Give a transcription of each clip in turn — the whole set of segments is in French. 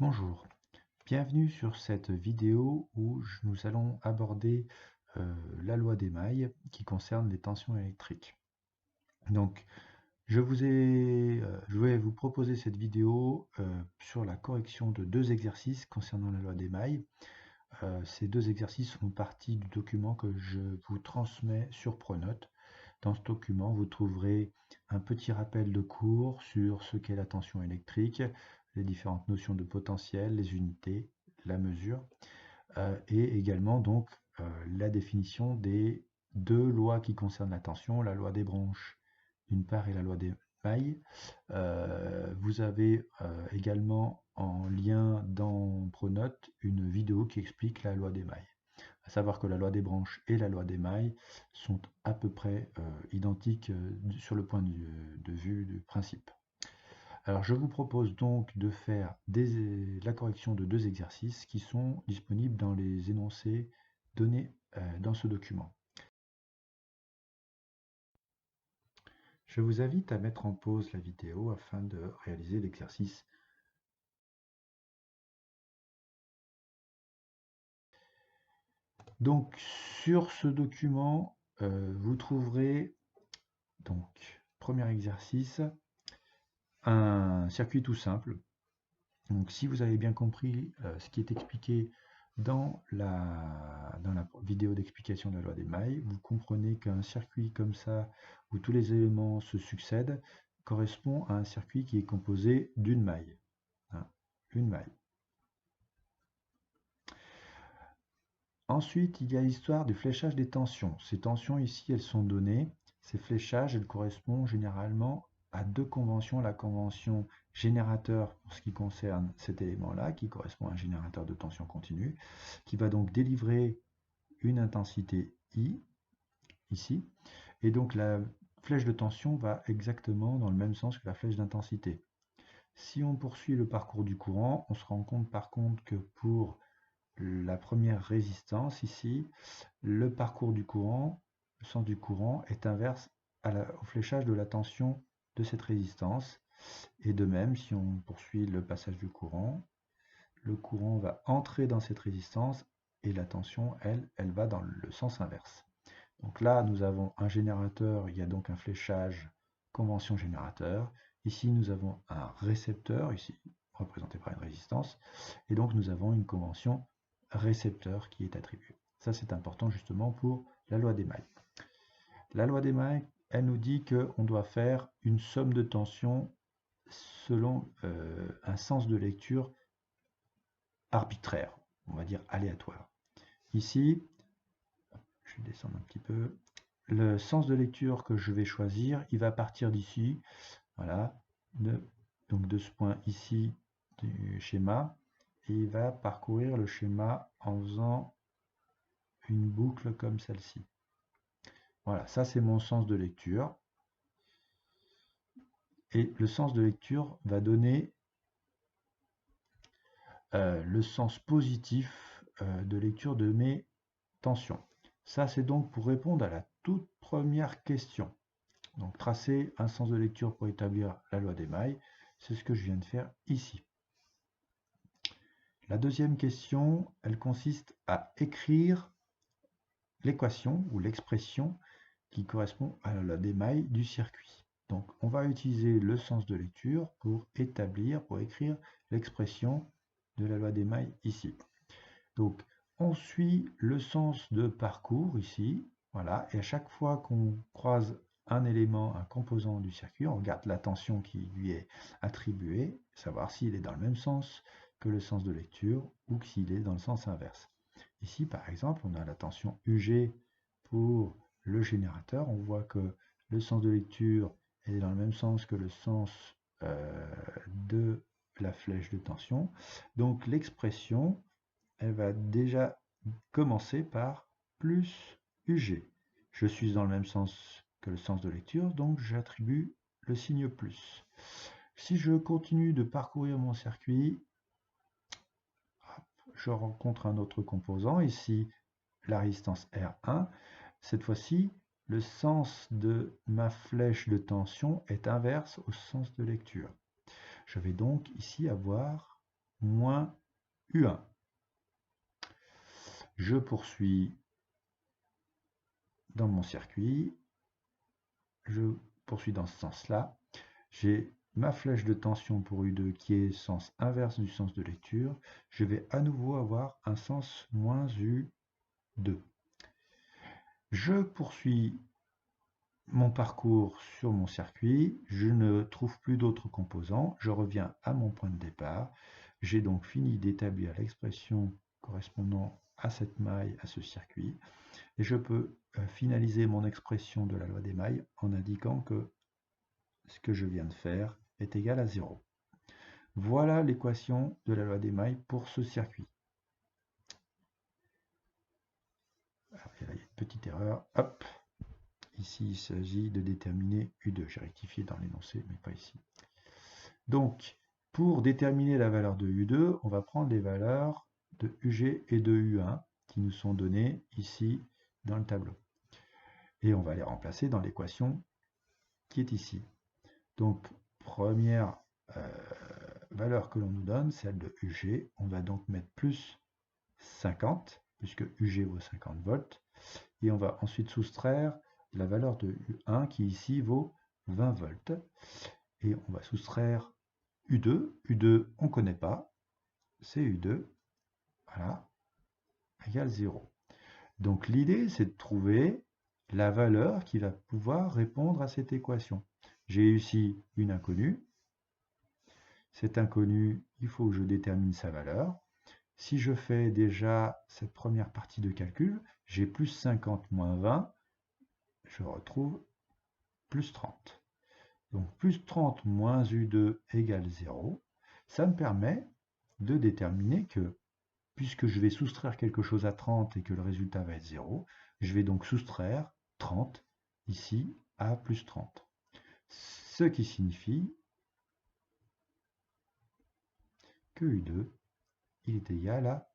Bonjour, bienvenue sur cette vidéo où nous allons aborder la loi d'Émaille qui concerne les tensions électriques. Donc, je vais vous proposer cette vidéo sur la correction de deux exercices concernant la loi d'Émaille. Ces deux exercices font partie du document que je vous transmets sur Pronote. Dans ce document, vous trouverez un petit rappel de cours sur ce qu'est la tension électrique, les différentes notions de potentiel, les unités, la mesure, et également donc la définition des deux lois qui concernent la tension, la loi des branches d'une part et la loi des mailles. Vous avez également en lien dans Pronote une vidéo qui explique la loi des mailles. À savoir que la loi des branches et la loi des mailles sont à peu près identiques sur le point de vue du principe. Alors je vous propose donc de faire la correction de deux exercices qui sont disponibles dans les énoncés donnés dans ce document. Je vous invite à mettre en pause la vidéo afin de réaliser l'exercice. Donc sur ce document, vous trouverez donc premier exercice, un circuit tout simple. Donc si vous avez bien compris ce qui est expliqué dans la vidéo d'explication de la loi des mailles, vous comprenez qu'un circuit comme ça, où tous les éléments se succèdent, correspond à un circuit qui est composé d'une maille. Hein, une maille. Ensuite, il y a l'histoire du fléchage des tensions. Ces tensions ici, elles sont données. Ces fléchages, elles correspondent généralement à deux conventions. La convention générateur pour ce qui concerne cet élément-là, qui correspond à un générateur de tension continue, qui va donc délivrer une intensité I, ici. Et donc la flèche de tension va exactement dans le même sens que la flèche d'intensité. Si on poursuit le parcours du courant, on se rend compte par contre que pour la première résistance ici, le parcours du courant, le sens du courant est inverse au fléchage de la tension de cette résistance. Et de même, si on poursuit le passage du courant, le courant va entrer dans cette résistance et la tension, elle va dans le sens inverse. Donc là, nous avons un générateur, il y a donc un fléchage convention générateur. Ici, nous avons un récepteur, ici représenté par une résistance, et donc nous avons une convention récepteur qui est attribuée. Ça, c'est important justement pour la loi des mailles. La loi des mailles, elle nous dit qu'on doit faire une somme de tension selon un sens de lecture arbitraire, on va dire aléatoire. Ici, je vais descendre un petit peu, le sens de lecture que je vais choisir, il va partir d'ici, voilà, donc de ce point ici du schéma, et il va parcourir le schéma en faisant une boucle comme celle-ci. Voilà, ça c'est mon sens de lecture. Et le sens de lecture va donner le sens positif de lecture de mes tensions. Ça c'est donc pour répondre à la toute première question. Donc tracer un sens de lecture pour établir la loi des mailles, c'est ce que je viens de faire ici. La deuxième question, elle consiste à écrire l'équation ou l'expression qui correspond à la loi des mailles du circuit. Donc on va utiliser le sens de lecture pour écrire l'expression de la loi des mailles ici. Donc on suit le sens de parcours ici, voilà, et à chaque fois qu'on croise un élément, un composant du circuit, on regarde la tension qui lui est attribuée, savoir s'il est dans le même sens que le sens de lecture ou s'il est dans le sens inverse. Ici, par exemple, on a la tension UG pour le générateur. On voit que le sens de lecture est dans le même sens que le sens de la flèche de tension. Donc l'expression, elle va déjà commencer par plus UG. Je suis dans le même sens que le sens de lecture, donc j'attribue le signe plus. Si je continue de parcourir mon circuit, je rencontre un autre composant, ici la résistance R1. Cette fois-ci, le sens de ma flèche de tension est inverse au sens de lecture. Je vais donc ici avoir moins U1. Je poursuis dans mon circuit. Je poursuis dans ce sens-là. J'ai ma flèche de tension pour U2 qui est sens inverse du sens de lecture. Je vais à nouveau avoir un sens moins U2. Je poursuis mon parcours sur mon circuit, je ne trouve plus d'autres composants, je reviens à mon point de départ. J'ai donc fini d'établir l'expression correspondant à cette maille, à ce circuit, et je peux finaliser mon expression de la loi des mailles en indiquant que ce que je viens de faire est égal à 0. Voilà l'équation de la loi des mailles pour ce circuit. Alors, il y a une petite erreur, hop. Ici, il s'agit de déterminer U2. J'ai rectifié dans l'énoncé, mais pas ici. Donc, pour déterminer la valeur de U2, on va prendre les valeurs de UG et de U1 qui nous sont données ici dans le tableau. Et on va les remplacer dans l'équation qui est ici. Donc, première valeur que l'on nous donne, celle de UG. On va donc mettre plus 50, puisque UG vaut 50 volts. Et on va ensuite soustraire la valeur de U1 qui ici vaut 20 volts. Et on va soustraire U2. U2, on ne connaît pas. C'est U2. Voilà. Égale 0. Donc l'idée, c'est de trouver la valeur qui va pouvoir répondre à cette équation. J'ai ici une inconnue. Cette inconnue, il faut que je détermine sa valeur. Si je fais déjà cette première partie de calcul, j'ai plus 50 moins 20, je retrouve plus 30. Donc plus 30 moins U2 égale 0. Ça me permet de déterminer que, puisque je vais soustraire quelque chose à 30 et que le résultat va être 0, je vais donc soustraire 30 ici à plus 30. Ce qui signifie que U2 il est égal à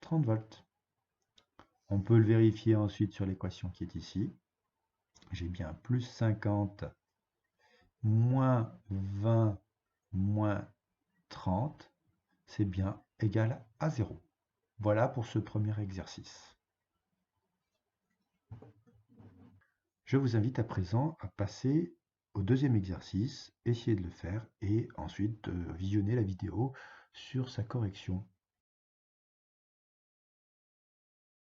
30 volts. On peut le vérifier ensuite sur l'équation qui est ici. J'ai bien plus 50 moins 20 moins 30, c'est bien égal à 0. Voilà pour ce premier exercice. Je vous invite à présent à passer au deuxième exercice, essayer de le faire et ensuite de visionner la vidéo sur sa correction.